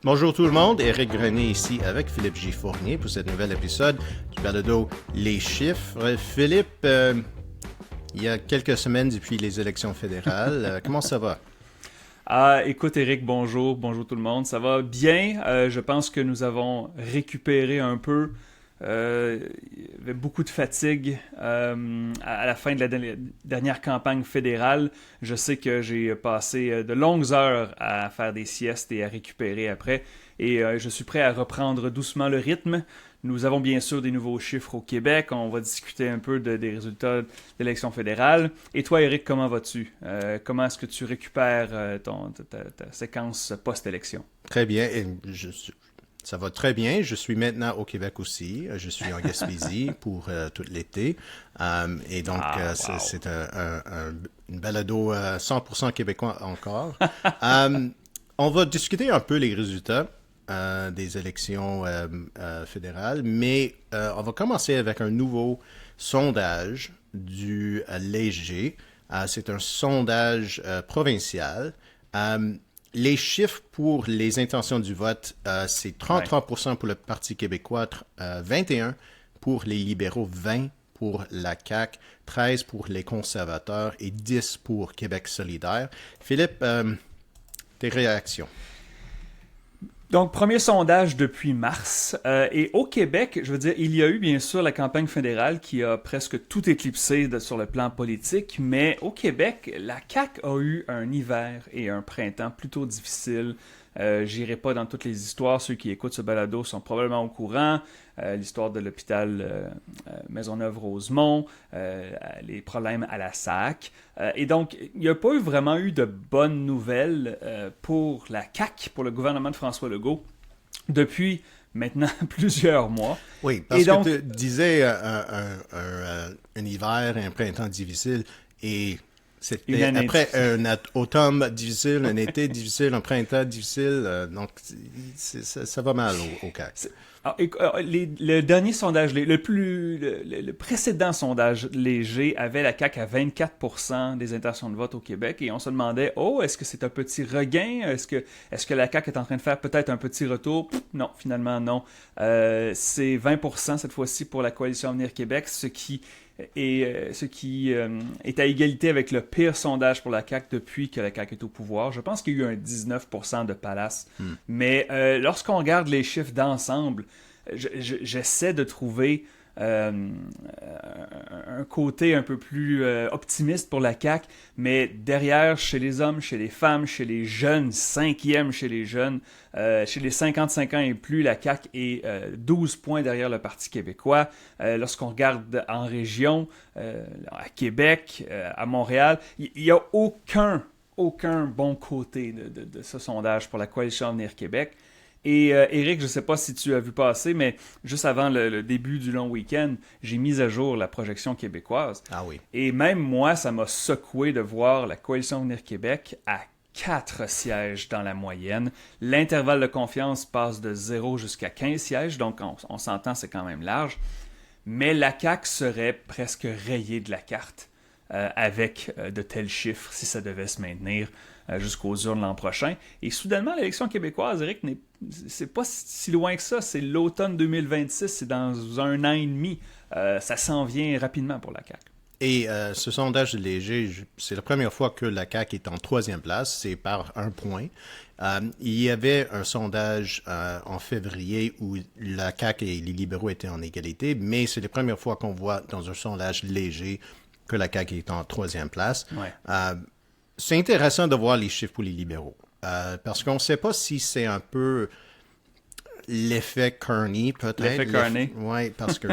Bonjour tout le monde, Éric Grenet ici avec Philippe J. Fournier pour cet nouvel épisode du balado Les Chiffres. Philippe, il y a quelques semaines depuis les élections fédérales, comment ça va? Écoute Eric, bonjour, bonjour tout le monde, ça va bien. Je pense que nous avons récupéré un peu. Il y avait beaucoup de fatigue à la fin de la dernière campagne fédérale. Je sais que j'ai passé de longues heures à faire des siestes et à récupérer après. Et je suis prêt à reprendre doucement le rythme. Nous avons bien sûr des nouveaux chiffres au Québec. On va discuter un peu des résultats de l'élection fédérale. Et toi, Eric, comment vas-tu? Comment est-ce que tu récupères ta séquence post-élection? Très bien, ça va très bien. Je suis maintenant au Québec aussi. Je suis en Gaspésie pour tout l'été. Et donc, Wow. c'est une balado 100% québécois encore. On va discuter un peu les résultats des élections fédérales, mais on va commencer avec un nouveau sondage du Léger. C'est un sondage provincial. Les chiffres pour les intentions du vote, c'est 33% pour le Parti québécois, 21% pour les libéraux, 20% pour la CAQ, 13% pour les conservateurs et 10% pour Québec solidaire. Philippe, tes réactions? Donc, premier sondage depuis mars. Et au Québec, je veux dire, il y a eu bien sûr la campagne fédérale qui a presque tout éclipsé sur le plan politique, mais au Québec, la CAQ a eu un hiver et un printemps plutôt difficiles. J'irai pas dans toutes les histoires. Ceux qui écoutent ce balado sont probablement au courant. L'histoire de l'hôpital Maisonneuve-Rosemont, les problèmes à la SAC. Et donc, il n'y a pas vraiment eu de bonnes nouvelles pour la CAQ, pour le gouvernement de François Legault, depuis maintenant plusieurs mois. Oui, parce Et donc, que tu disais un hiver et un printemps difficile et c'était après un automne difficile, un été difficile, un printemps difficile, donc ça va mal au CAQ. Le dernier sondage, le précédent sondage léger avait la CAQ à 24% des intentions de vote au Québec et on se demandait, est-ce que c'est un petit regain? Est-ce que la CAQ est en train de faire peut-être un petit retour? Non, finalement non. C'est 20% cette fois-ci pour la Coalition Avenir Québec, ce qui est à égalité avec le pire sondage pour la CAQ depuis que la CAQ est au pouvoir. Je pense qu'il y a eu un 19% de Palace. Mais lorsqu'on regarde les chiffres d'ensemble, j'essaie de trouver un côté un peu plus optimiste pour la CAQ, mais derrière, chez les hommes, chez les femmes, chez les jeunes, cinquième chez les jeunes, chez les 55 ans et plus, la CAQ est 12 points derrière le Parti québécois. Lorsqu'on regarde en région, à Québec, à Montréal, il n'y a aucun bon côté de ce sondage pour la Coalition Avenir Québec. Et Eric, je ne sais pas si tu as vu passer, mais juste avant le début du long week-end, j'ai mis à jour la projection québécoise. Ah oui. Et même moi, ça m'a secoué de voir la Coalition Avenir Québec à 4 sièges dans la moyenne. L'intervalle de confiance passe de 0 jusqu'à 15 sièges, donc on s'entend, c'est quand même large. Mais la CAQ serait presque rayée de la carte avec de tels chiffres si ça devait se maintenir jusqu'aux urnes l'an prochain. Et soudainement, l'élection québécoise, Eric, c'est pas si loin que ça. C'est l'automne 2026, c'est dans un an et demi. Ça s'en vient rapidement pour la CAQ. Et ce sondage léger, c'est la première fois que la CAQ est en troisième place, c'est par un point. Il y avait un sondage en février où la CAQ et les libéraux étaient en égalité, mais c'est la première fois qu'on voit dans un sondage léger que la CAQ est en troisième place. Ouais. C'est intéressant de voir les chiffres pour les libéraux, parce qu'on ne sait pas si c'est un peu l'effet Kearney, peut-être. L'effet Kearney. Oui, parce que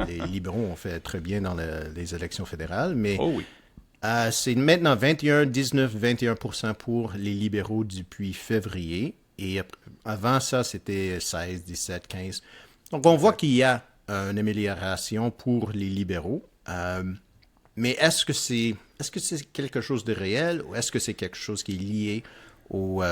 les libéraux ont fait très bien dans les élections fédérales, mais Oh oui. c'est maintenant 21, 19, 21% pour les libéraux depuis février, et avant ça, c'était 16, 17, 15. Donc, on voit qu'il y a une amélioration pour les libéraux. Mais est-ce que c'est quelque chose de réel ou est-ce que c'est quelque chose qui est lié aux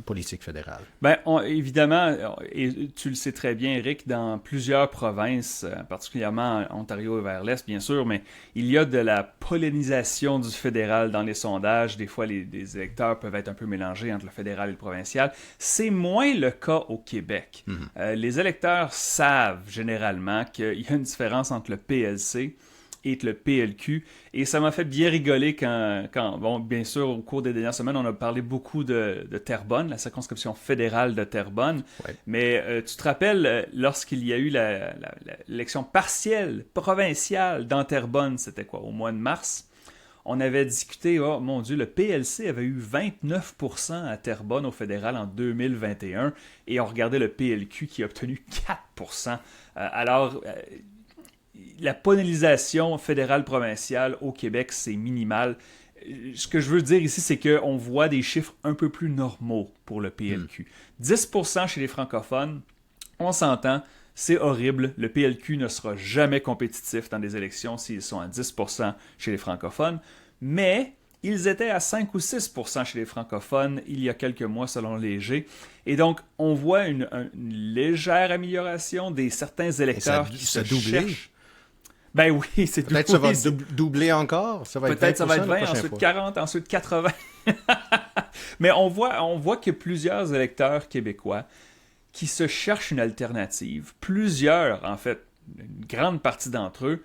politiques fédérales. Ben, évidemment, et tu le sais très bien, Eric, dans plusieurs provinces, particulièrement en Ontario et vers l'Est, bien sûr, mais il y a de la pollinisation du fédéral dans les sondages. Des fois, les électeurs peuvent être un peu mélangés entre le fédéral et le provincial. C'est moins le cas au Québec. Les électeurs savent généralement qu'il y a une différence entre le PLC et le PLQ. Et ça m'a fait bien rigoler quand, bon, bien sûr, au cours des dernières semaines, on a parlé beaucoup de Terrebonne, la circonscription fédérale de Terrebonne. Ouais. Mais tu te rappelles, lorsqu'il y a eu l'élection partielle provinciale dans Terrebonne, c'était quoi, au mois de mars? On avait discuté, oh mon Dieu, le PLC avait eu 29% à Terrebonne au fédéral en 2021 et on regardait le PLQ qui a obtenu 4%. La pollinisation fédérale-provinciale au Québec, c'est minimal. Ce que je veux dire ici, c'est qu'on voit des chiffres un peu plus normaux pour le PLQ. 10% chez les francophones, on s'entend, c'est horrible. Le PLQ ne sera jamais compétitif dans des élections s'ils sont à 10% chez les francophones. Mais ils étaient à 5 ou 6% chez les francophones il y a quelques mois selon Léger. Et donc, on voit une légère amélioration des certains électeurs qui se cherchent. Ben oui, c'est peut-être ça va doubler encore. Ça va peut-être ça va être 20, ensuite fois. 40, ensuite 80. Mais on voit que plusieurs électeurs québécois qui se cherchent une alternative, plusieurs, en fait, une grande partie d'entre eux,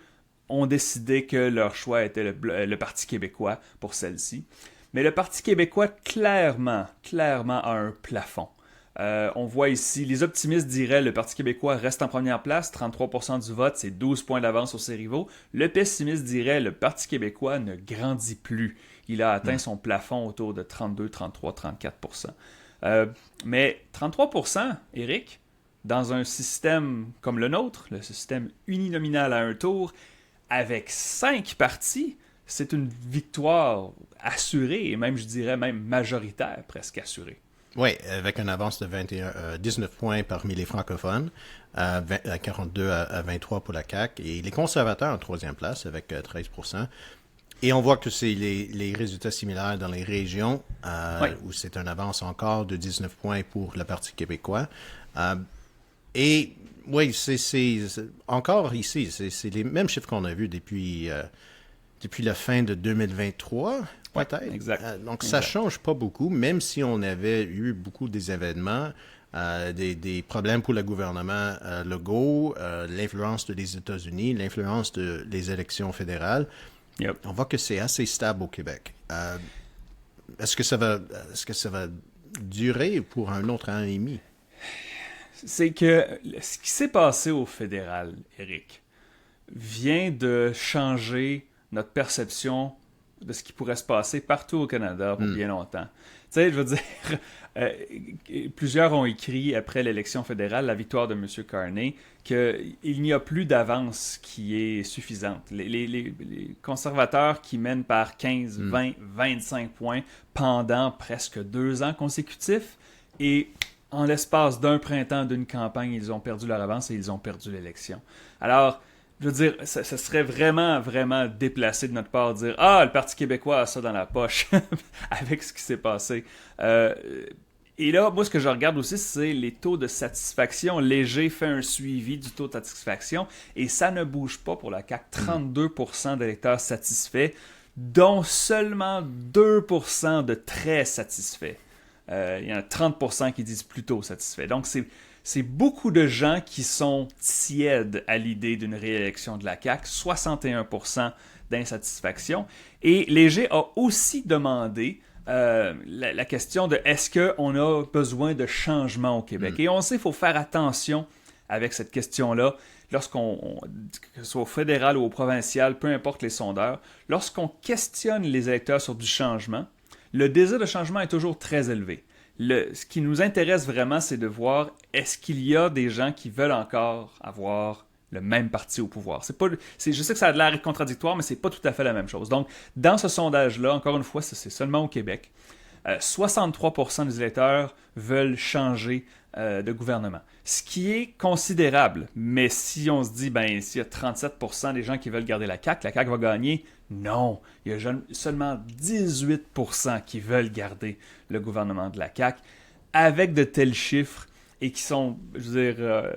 ont décidé que leur choix était le Parti québécois pour celle-ci. Mais le Parti québécois, clairement, a un plafond. On voit ici, les optimistes diraient le Parti québécois reste en première place, 33% du vote, c'est 12 points d'avance sur ses rivaux. Le pessimiste dirait le Parti québécois ne grandit plus. Il a atteint son plafond autour de 32, 33, 34%. Mais 33%, Éric, dans un système comme le nôtre, le système uninominal à un tour, avec 5 partis, c'est une victoire assurée, et même, je dirais, même majoritaire, presque assurée. Oui, avec une avance de 19 points parmi les francophones, 42 à 23 pour la CAQ, et les conservateurs en troisième place avec 13%. Et on voit que c'est les résultats similaires dans les régions, où c'est une avance encore de 19 points pour le Parti québécois. Et oui, c'est encore ici, c'est les mêmes chiffres qu'on a vus depuis la fin de 2023. Peut-être. Exact. Donc, ça ne change pas beaucoup, même si on avait eu beaucoup des événements, des problèmes pour le gouvernement Legault, l'influence des États-Unis, l'influence des élections fédérales. Yep. On voit que c'est assez stable au Québec. Est-ce que ça va durer pour un autre an et demi? C'est que ce qui s'est passé au fédéral, Éric, vient de changer notre perception de ce qui pourrait se passer partout au Canada pour bien longtemps. Tu sais, je veux dire, plusieurs ont écrit après l'élection fédérale, la victoire de M. Carney, qu'il n'y a plus d'avance qui est suffisante. Les conservateurs qui mènent par 15, 20, 25 points pendant presque 2 ans consécutifs, et en l'espace d'un printemps, d'une campagne, ils ont perdu leur avance et ils ont perdu l'élection. Alors, je veux dire, ça serait vraiment, vraiment déplacé de notre part de dire « Ah, le Parti québécois a ça dans la poche » avec ce qui s'est passé. Et là, moi, ce que je regarde aussi, c'est les taux de satisfaction. Léger fait un suivi du taux de satisfaction et ça ne bouge pas pour la CAQ. 32% d'électeurs satisfaits, dont seulement 2% de très satisfaits. Il y en a 30% qui disent plutôt satisfaits. Donc, c'est beaucoup de gens qui sont tièdes à l'idée d'une réélection de la CAQ, 61% d'insatisfaction. Et Léger a aussi demandé la question de est-ce qu'on a besoin de changement au Québec? Et on sait qu'il faut faire attention avec cette question-là, que ce soit au fédéral ou au provincial, peu importe les sondeurs, lorsqu'on questionne les électeurs sur du changement, le désir de changement est toujours très élevé. Ce qui nous intéresse vraiment, c'est de voir est-ce qu'il y a des gens qui veulent encore avoir le même parti au pouvoir. Je sais que ça a l'air contradictoire, mais c'est pas tout à fait la même chose. Donc, dans ce sondage-là, encore une fois, c'est seulement au Québec, 63% des électeurs veulent changer de gouvernement. Ce qui est considérable. Mais si on se dit, ben, s'il y a 37% des gens qui veulent garder la CAQ va gagner. Non, il y a seulement 18% qui veulent garder le gouvernement de la CAQ. Avec de tels chiffres et qui sont, je veux dire,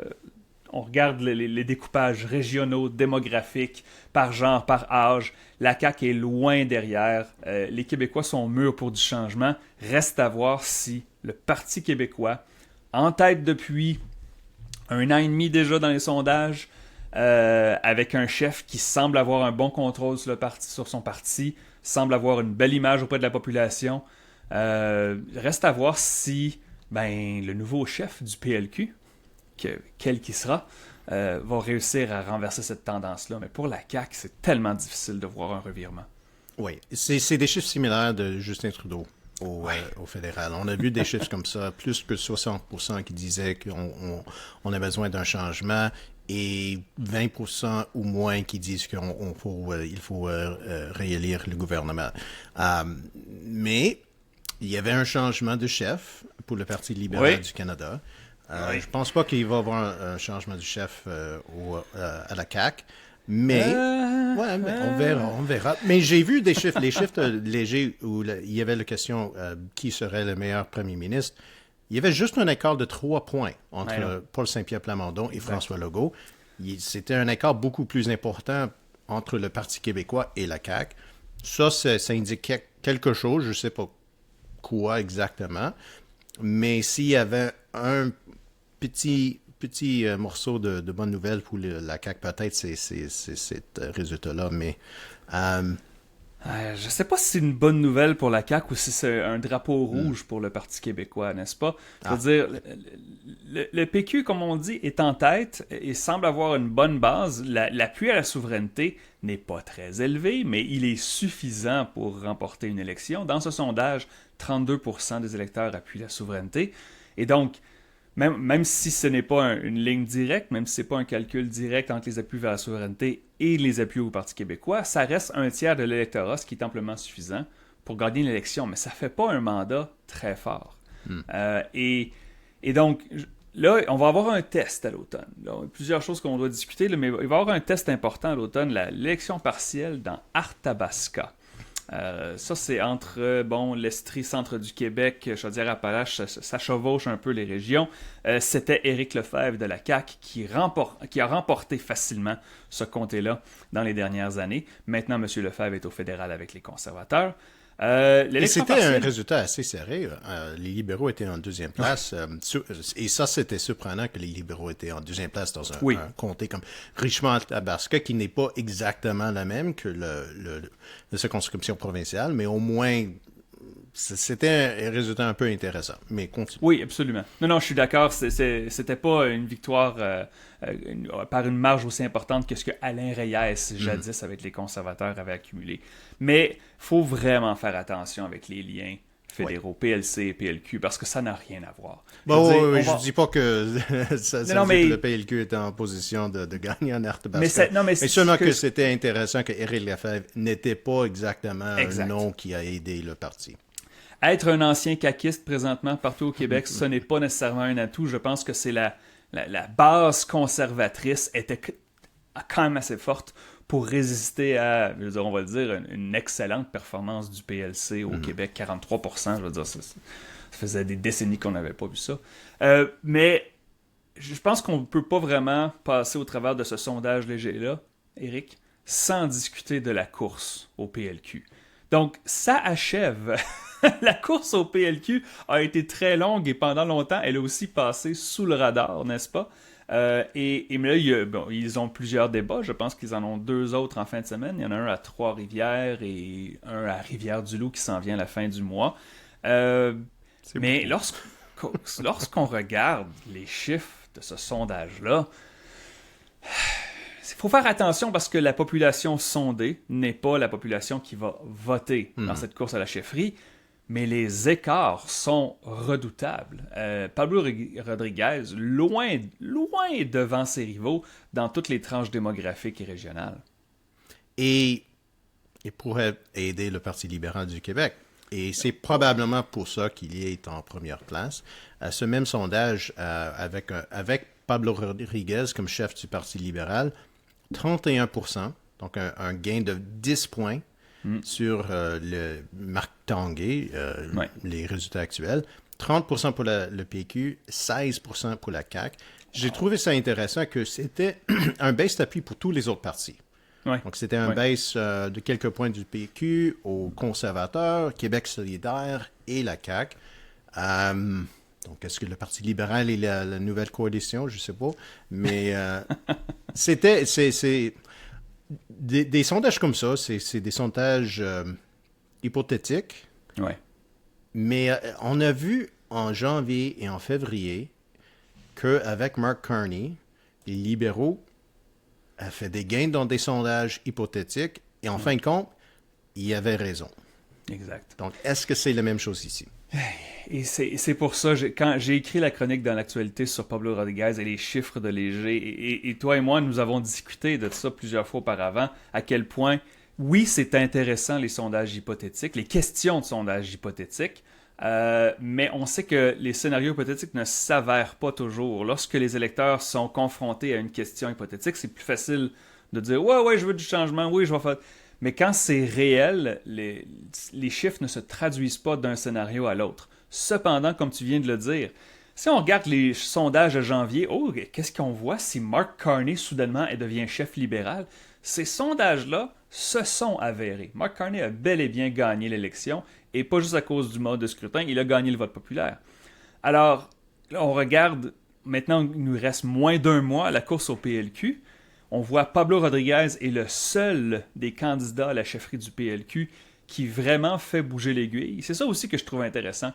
on regarde les découpages régionaux, démographiques, par genre, par âge. La CAQ est loin derrière. Les Québécois sont mûrs pour du changement. Reste à voir si le Parti québécois, en tête depuis 1 an et demi déjà dans les sondages, avec un chef qui semble avoir un bon contrôle sur son parti, semble avoir une belle image auprès de la population. Reste à voir si le nouveau chef du PLQ, quel qu'il sera, va réussir à renverser cette tendance-là. Mais pour la CAQ, c'est tellement difficile de voir un revirement. Oui, c'est des chiffres similaires de Justin Trudeau au fédéral. On a vu des chiffres comme ça, plus que 60% qui disaient qu'on a besoin d'un changement et 20% ou moins qui disent qu'il faut réélire le gouvernement. Mais il y avait un changement de chef pour le Parti libéral du Canada. Je pense pas qu'il va y avoir un changement de chef à la CAQ, mais on verra. Mais j'ai vu les chiffres légers où il y avait la question qui serait le meilleur premier ministre. Il y avait juste un écart de 3 points entre Paul Saint-Pierre Plamondon et François Legault. C'était un écart beaucoup plus important entre le Parti québécois et la CAQ. Ça indiquait quelque chose, je ne sais pas quoi exactement, mais s'il y avait un petit morceau de bonne nouvelle pour la CAQ, peut-être c'est ce résultat-là, mais... je sais pas si c'est une bonne nouvelle pour la CAQ ou si c'est un drapeau rouge pour le Parti québécois, n'est-ce pas? Je veux dire, le PQ, comme on dit, est en tête et semble avoir une bonne base. L'appui à la souveraineté n'est pas très élevé, mais il est suffisant pour remporter une élection. Dans ce sondage, 32% des électeurs appuient la souveraineté. Et donc, même si ce n'est pas une ligne directe, même si ce n'est pas un calcul direct entre les appuis vers la souveraineté et les appuis au Parti québécois, ça reste un tiers de l'électorat, ce qui est amplement suffisant pour gagner l'élection. Mais ça ne fait pas un mandat très fort. Et donc, là, on va avoir un test à l'automne. Là, il y a plusieurs choses qu'on doit discuter, là, mais il va y avoir un test important à l'automne, l'élection partielle dans Arthabaska. Ça, c'est entre l'Estrie, centre du Québec, Chaudière-Appalaches, ça chevauche un peu les régions. C'était Éric Lefebvre de la CAQ qui a remporté facilement ce comté-là dans les dernières années. Maintenant, M. Lefebvre est au fédéral avec les conservateurs. Et c'était un résultat assez serré. Les libéraux étaient en deuxième place. Et ça, c'était surprenant que les libéraux étaient en deuxième place dans un comté comme Richmond-Athabasca, qui n'est pas exactement la même que la circonscription provinciale, mais au moins, c'était un résultat un peu intéressant. Mais continue. Oui, absolument. Non, je suis d'accord. C'était pas une victoire par une marge aussi importante que ce que Alain Reyes, jadis, avec les conservateurs, avait accumulé. Mais il faut vraiment faire attention avec les liens fédéraux, PLC et PLQ, parce que ça n'a rien à voir. Je ne dis pas que le PLQ était en position de gagner en Arthabaska. Mais seulement que c'était intéressant que Éric Lefebvre n'était pas exactement un nom qui a aidé le parti. Être un ancien caquiste présentement partout au Québec, ce n'est pas nécessairement un atout. Je pense que c'est la base conservatrice était quand même assez forte pour résister à, on va le dire, une excellente performance du PLC au Québec, 43%. Je veux dire, ça faisait des décennies qu'on n'avait pas vu ça. Mais je pense qu'on ne peut pas vraiment passer au travers de ce sondage léger-là, Éric, sans discuter de la course au PLQ. Donc, ça achève. La course au PLQ a été très longue et pendant longtemps, elle a aussi passé sous le radar, n'est-ce pas? Mais là, ils ont plusieurs débats. Je pense qu'ils en ont 2 autres en fin de semaine. Il y en a un à Trois-Rivières et un à Rivière-du-Loup qui s'en vient à la fin du mois. Mais lorsqu'on regarde les chiffres de ce sondage-là, il faut faire attention parce que la population sondée n'est pas la population qui va voter dans cette course à la chefferie. Mais les écarts sont redoutables. Pablo Rodriguez, loin devant ses rivaux dans toutes les tranches démographiques et régionales. Et il pourrait aider le Parti libéral du Québec. Et c'est probablement pour ça qu'il est en première place. Ce même sondage, avec Pablo Rodriguez comme chef du Parti libéral, 31%, donc un gain de 10 points sur le Marc Tanguay, les résultats actuels. 30% pour le PQ, 16% pour la CAQ. J'ai trouvé ça intéressant que c'était un base d'appui pour tous les autres partis. Ouais. Donc, c'était un base de quelques points du PQ aux conservateurs, Québec solidaire et la CAQ. Donc, est-ce que le Parti libéral est la nouvelle coalition? Je ne sais pas. Mais c'est des sondages comme ça, c'est des sondages hypothétiques. Ouais. Mais on a vu en janvier et en février qu'avec Mark Carney, les libéraux a fait des gains dans des sondages hypothétiques et en fin de compte, il avait raison. Exact. Donc, est-ce que c'est la même chose ici? Et c'est pour ça, quand j'ai écrit la chronique dans l'actualité sur Pablo Rodriguez et les chiffres de Léger, et toi et moi, nous avons discuté de ça plusieurs fois auparavant, à quel point, oui, c'est intéressant les sondages hypothétiques, les questions de sondages hypothétiques, mais on sait que les scénarios hypothétiques ne s'avèrent pas toujours. Lorsque les électeurs sont confrontés à une question hypothétique, c'est plus facile de dire « Ouais, je veux du changement, oui, je vais faire... » Mais quand c'est réel, les chiffres ne se traduisent pas d'un scénario à l'autre. Cependant, comme tu viens de le dire, si on regarde les sondages de janvier, qu'est-ce qu'on voit si Mark Carney soudainement devient chef libéral? Ces sondages-là se sont avérés. Mark Carney a bel et bien gagné l'élection, et pas juste à cause du mode de scrutin, il a gagné le vote populaire. Alors, là, on regarde, maintenant il nous reste moins d'un mois à la course au PLQ. On voit Pablo Rodriguez est le seul des candidats à la chefferie du PLQ qui vraiment fait bouger l'aiguille. C'est ça aussi que je trouve intéressant.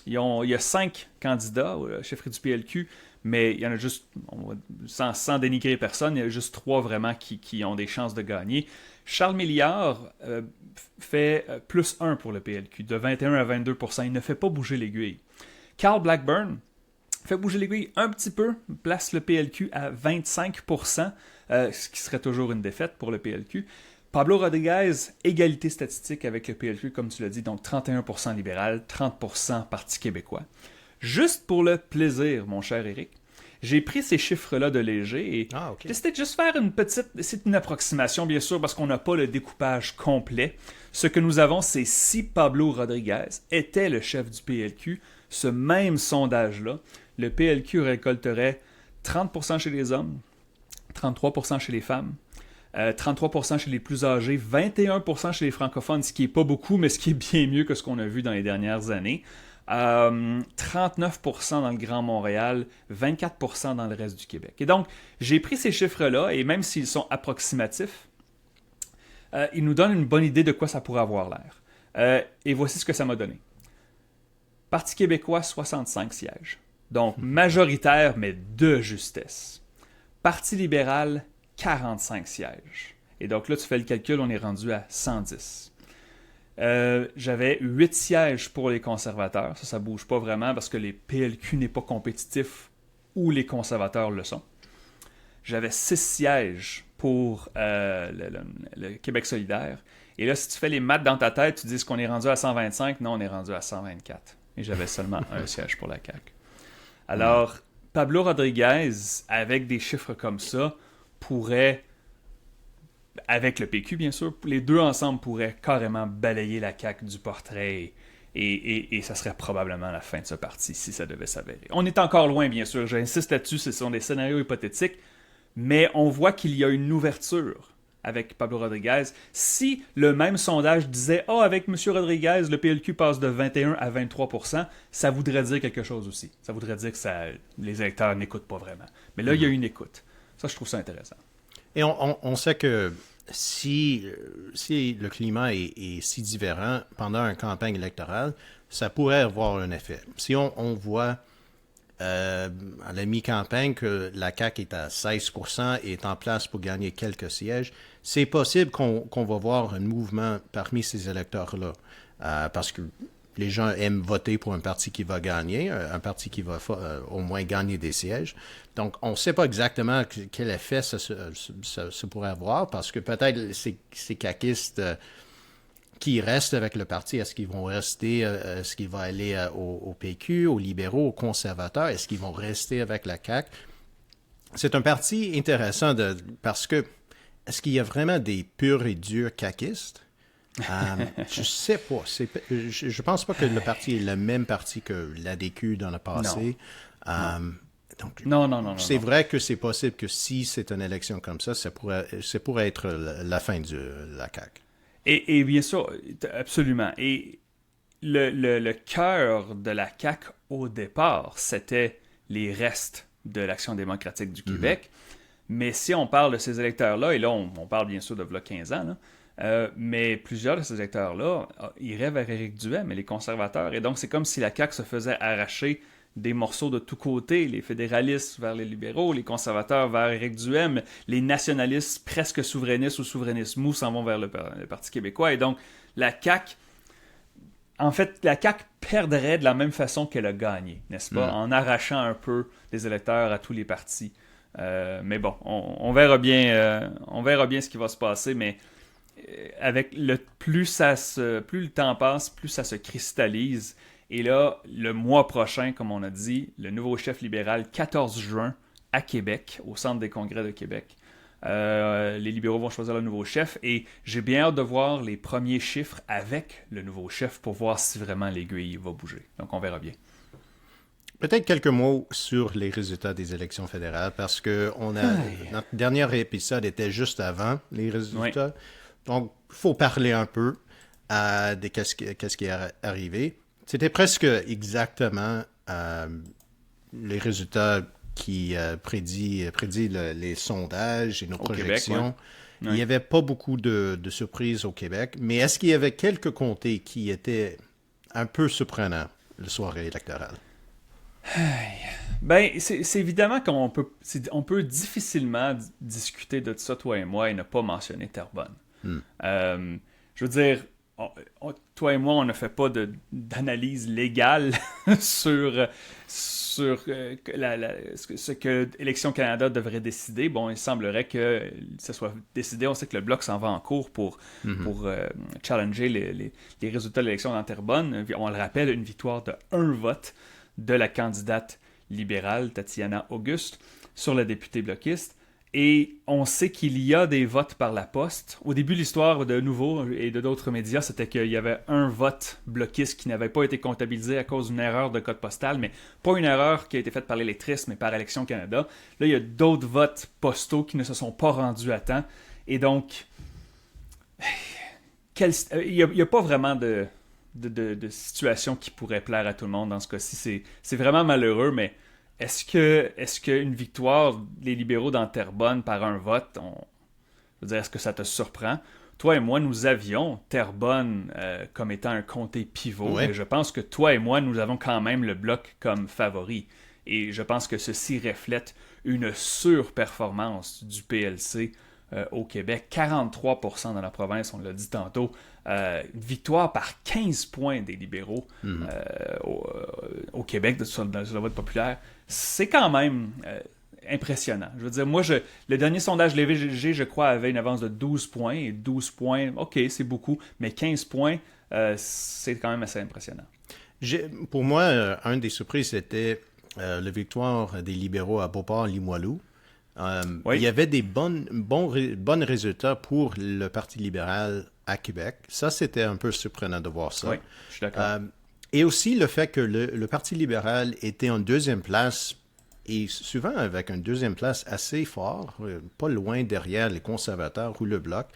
Il y a 5 candidats à la chefferie du PLQ, mais il y en a juste, sans dénigrer personne, il y a juste 3 vraiment qui ont des chances de gagner. Charles Milliard fait plus 1 pour le PLQ, de 21 à 22%. Il ne fait pas bouger l'aiguille. Carl Blackburn fait bouger l'aiguille un petit peu, place le PLQ à 25%, ce qui serait toujours une défaite pour le PLQ. Pablo Rodriguez, égalité statistique avec le PLQ, comme tu l'as dit, donc 31% libéral, 30% Parti québécois. Juste pour le plaisir, mon cher Éric, j'ai pris ces chiffres-là de Léger et j'ai décidé de juste faire une petite... C'est une approximation, bien sûr, parce qu'on n'a pas le découpage complet. Ce que nous avons, c'est si Pablo Rodriguez était le chef du PLQ, ce même sondage-là, le PLQ récolterait 30% chez les hommes, 33% chez les femmes, 33% chez les plus âgés, 21% chez les francophones, ce qui n'est pas beaucoup, mais ce qui est bien mieux que ce qu'on a vu dans les dernières années. 39% dans le Grand Montréal, 24% dans le reste du Québec. Et donc, j'ai pris ces chiffres-là, et même s'ils sont approximatifs, ils nous donnent une bonne idée de quoi ça pourrait avoir l'air. Et voici ce que ça m'a donné. Parti québécois, 65 sièges. Donc, majoritaire, mais de justesse. Parti libéral, 45 sièges. Et donc là, tu fais le calcul, on est rendu à 110. J'avais 8 sièges pour les conservateurs. Ça ne bouge pas vraiment parce que les PLQ n'est pas compétitif ou les conservateurs le sont. J'avais 6 sièges pour le Québec solidaire. Et là, si tu fais les maths dans ta tête, tu dis qu'on est rendu à 125. Non, on est rendu à 124. Et j'avais seulement un siège pour la CAQ. Alors, Pablo Rodriguez, avec des chiffres comme ça, pourrait, avec le PQ bien sûr, les deux ensemble pourraient carrément balayer la CAQ du portrait et ça serait probablement la fin de ce parti si ça devait s'avérer. On est encore loin bien sûr, j'insiste là-dessus, ce sont des scénarios hypothétiques, mais on voit qu'il y a une ouverture avec Pablo Rodriguez. Si le même sondage disait « avec M. Rodriguez, le PLQ passe de 21 à 23%, ça voudrait dire quelque chose aussi. Ça voudrait dire que les électeurs n'écoutent pas vraiment. Mais là, il y a une écoute. Ça, je trouve ça intéressant. Et on sait que si le climat est si différent pendant une campagne électorale, ça pourrait avoir un effet. Si on voit à la mi-campagne que la CAQ est à 16% et est en place pour gagner quelques sièges, c'est possible qu'on va voir un mouvement parmi ces électeurs-là. Parce que les gens aiment voter pour un parti qui va gagner, un parti qui va au moins gagner des sièges. Donc, on ne sait pas exactement quel effet ça pourrait avoir, parce que peut-être ces caquistes qui restent avec le parti. Est-ce qu'ils vont rester, est-ce qu'ils vont aller au PQ, aux libéraux, aux conservateurs? Est-ce qu'ils vont rester avec la CAQ? C'est un parti intéressant parce que est-ce qu'il y a vraiment des purs et durs caquistes? Je sais pas. Je pense pas que le parti est le même parti que l'ADQ dans le passé. Donc, non. C'est vrai que c'est possible que si c'est une élection comme ça pourrait être la fin de la CAQ. Et bien sûr, absolument. Et le cœur de la CAQ au départ, c'était les restes de l'Action démocratique du Québec. Mais si on parle de ces électeurs-là, et là, on parle bien sûr de 15 ans, mais plusieurs de ces électeurs-là iraient vers Éric Duhem et les conservateurs. Et donc, c'est comme si la CAQ se faisait arracher des morceaux de tous côtés, les fédéralistes vers les libéraux, les conservateurs vers Éric Duhem, les nationalistes presque souverainistes ou souverainistes mous s'en vont vers le Parti québécois. Et donc, la CAQ, en fait, la CAQ perdrait de la même façon qu'elle a gagné, n'est-ce pas, en arrachant un peu des électeurs à tous les partis. Mais bon, on verra bien ce qui va se passer, mais avec plus le temps passe, plus ça se cristallise. Et là, le mois prochain, comme on a dit, le nouveau chef libéral, 14 juin, à Québec, au Centre des congrès de Québec. Les libéraux vont choisir le nouveau chef et j'ai bien hâte de voir les premiers chiffres avec le nouveau chef pour voir si vraiment l'aiguille va bouger. Donc, on verra bien. Peut-être quelques mots sur les résultats des élections fédérales parce que notre dernier épisode était juste avant les résultats. Oui. Donc, il faut parler un peu de qu'est-ce qui est arrivé. C'était presque exactement les résultats qui prédit les sondages et nos projections. Québec, Il n'y avait pas beaucoup de surprises au Québec, mais est-ce qu'il y avait quelques comtés qui étaient un peu surprenants le soir électoral? Ben, c'est évidemment qu'on peut difficilement discuter de ça, toi et moi, et ne pas mentionner Terrebonne. Je veux dire, toi et moi, on ne fait pas d'analyse légale sur ce que Élections Canada devrait décider. Bon, il semblerait que ça soit décidé. On sait que le Bloc s'en va en cours pour challenger les résultats de l'élection dans Terrebonne. On le rappelle, une victoire de 1 vote de la candidate libérale Tatiana Auguste sur le député bloquiste. Et on sait qu'il y a des votes par la poste. Au début, l'histoire de Nouveau et de d'autres médias, c'était qu'il y avait un vote bloquiste qui n'avait pas été comptabilisé à cause d'une erreur de code postal, mais pas une erreur qui a été faite par l'électrice, mais par Élections Canada. Là, il y a d'autres votes postaux qui ne se sont pas rendus à temps. Et donc, il n'y a pas vraiment de situation qui pourrait plaire à tout le monde dans ce cas-ci. C'est vraiment malheureux, mais est-ce qu'une victoire des libéraux dans Terrebonne par un vote, je veux dire, est-ce que ça te surprend? Toi et moi, nous avions Terrebonne comme étant un comté pivot, et je pense que toi et moi, nous avons quand même le Bloc comme favori. Et je pense que ceci reflète une surperformance du PLC au Québec. 43% dans la province, on l'a dit tantôt. Victoire par 15 points des libéraux au Québec sur le vote populaire. C'est quand même impressionnant. Je veux dire, moi, le dernier sondage Léger, je crois, avait une avance de 12 points. Et 12 points, OK, c'est beaucoup. Mais 15 points, c'est quand même assez impressionnant. Pour moi, un des surprises, c'était la victoire des libéraux à Beauport-Limoilou. Il y avait des bons résultats pour le Parti libéral à Québec. Ça, c'était un peu surprenant de voir ça. Oui, je suis d'accord. Et aussi le fait que le Parti libéral était en deuxième place, et souvent avec une deuxième place assez fort, pas loin derrière les conservateurs ou le Bloc,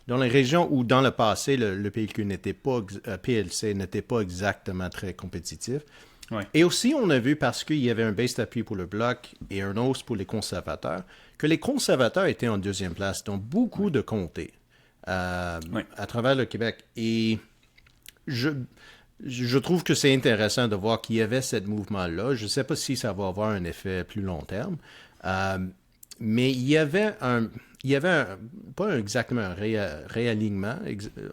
dans les régions où dans le passé, le PLC n'était pas exactement très compétitif. Ouais. Et aussi, on a vu, parce qu'il y avait un base d'appui pour le Bloc et un hausse pour les conservateurs, que les conservateurs étaient en deuxième place dans beaucoup de comtés à travers le Québec. Et je trouve que c'est intéressant de voir qu'il y avait ce mouvement-là. Je ne sais pas si ça va avoir un effet plus long terme, mais il y avait pas exactement un réalignement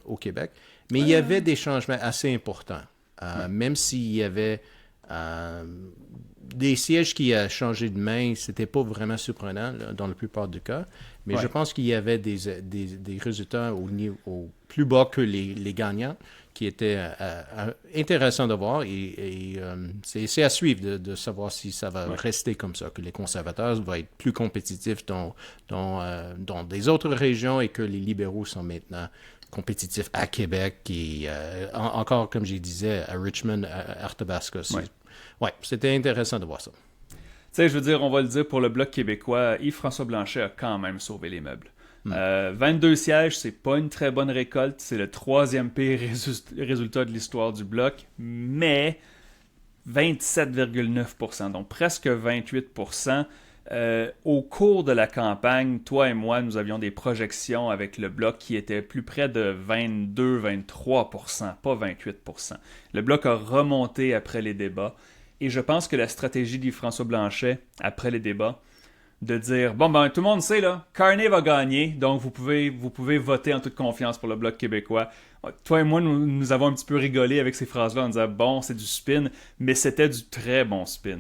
au Québec, mais il y avait des changements assez importants. Même s'il y avait Des sièges qui a changé de main, c'était pas vraiment surprenant là, dans la plupart des cas, mais je pense qu'il y avait des résultats au plus bas que les gagnants qui étaient intéressants de voir et c'est à suivre de savoir si ça va rester comme ça, que les conservateurs vont être plus compétitifs dans des autres régions et que les libéraux sont maintenant compétitifs à Québec et encore, comme je disais, à Richmond, à Arthabasca. Ouais, c'était intéressant de voir ça. Tu sais, je veux dire, on va le dire pour le Bloc québécois, Yves-François Blanchet a quand même sauvé les meubles. 22 sièges, c'est pas une très bonne récolte. C'est le 3e pire résultat de l'histoire du Bloc, mais 27,9%, donc presque 28%. Au cours de la campagne, toi et moi, nous avions des projections avec le Bloc qui étaient plus près de 22-23%, pas 28%. Le Bloc a remonté après les débats. Et je pense que la stratégie d'Yves-François Blanchet, après les débats, de dire, bon, ben, tout le monde sait, là, Carney va gagner, donc vous pouvez voter en toute confiance pour le Bloc québécois. Toi et moi, nous avons un petit peu rigolé avec ces phrases-là en disant, bon, c'est du spin, mais c'était du très bon spin.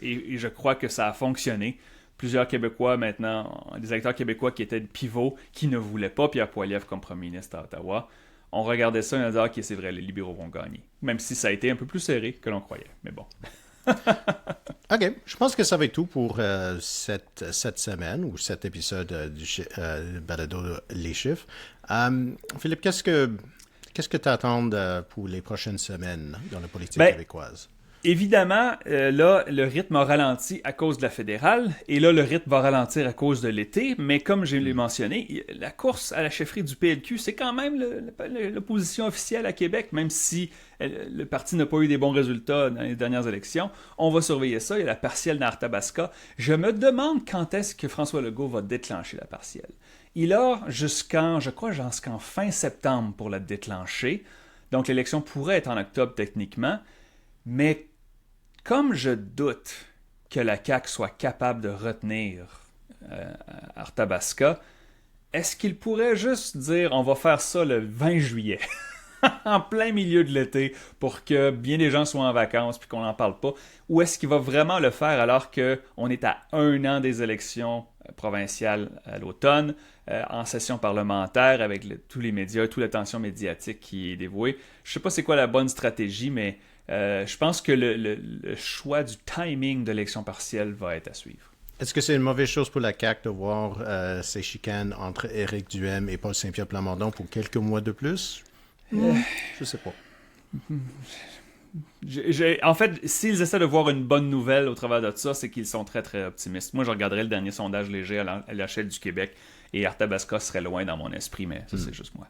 Et je crois que ça a fonctionné. Plusieurs Québécois maintenant, des électeurs québécois qui étaient pivots, qui ne voulaient pas Pierre Poilievre comme premier ministre à Ottawa, on regardait ça et on a dit, ok, c'est vrai, les libéraux vont gagner. Même si ça a été un peu plus serré que l'on croyait. Mais bon. OK. Je pense que ça va être tout pour cette semaine ou cet épisode du balado Les Chiffres. Philippe, qu'est-ce que tu attends pour les prochaines semaines dans la politique québécoise? Évidemment, là, le rythme a ralenti à cause de la fédérale, et là, le rythme va ralentir à cause de l'été, mais comme je l'ai mentionné, la course à la chefferie du PLQ, c'est quand même l'opposition officielle à Québec, même si le parti n'a pas eu des bons résultats dans les dernières élections. On va surveiller ça, il y a la partielle dans Arthabasca. Je me demande quand est-ce que François Legault va déclencher la partielle. Il a jusqu'en fin septembre pour la déclencher, donc l'élection pourrait être en octobre techniquement, mais comme je doute que la CAQ soit capable de retenir Arthabasca, est-ce qu'il pourrait juste dire on va faire ça le 20 juillet, en plein milieu de l'été, pour que bien des gens soient en vacances puis qu'on n'en parle pas, ou est-ce qu'il va vraiment le faire alors qu'on est à 1 an des élections provinciales à l'automne, en session parlementaire avec tous les médias, toute l'attention médiatique qui est dévouée. Je ne sais pas c'est quoi la bonne stratégie, mais je pense que le choix du timing de l'élection partielle va être à suivre. Est-ce que c'est une mauvaise chose pour la CAQ de voir ces chicanes entre Éric Duhaime et Paul Saint-Pierre Plamondon pour quelques mois de plus? Je sais pas. En fait, s'ils essaient de voir une bonne nouvelle au travers de ça, c'est qu'ils sont très très optimistes. Moi, je regarderais le dernier sondage léger à l'échelle du Québec et Arthabasca serait loin dans mon esprit, mais ça, c'est juste moi.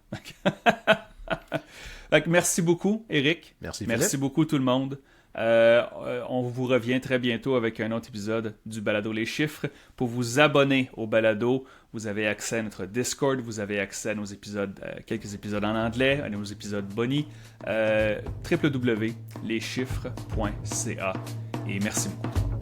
Merci beaucoup, Éric. Merci beaucoup, tout le monde. On vous revient très bientôt avec un autre épisode du balado Les Chiffres. Pour vous abonner au balado, vous avez accès à notre Discord, vous avez accès à nos épisodes, quelques épisodes en anglais, à nos épisodes bonus, www.leschiffres.ca. Et merci beaucoup.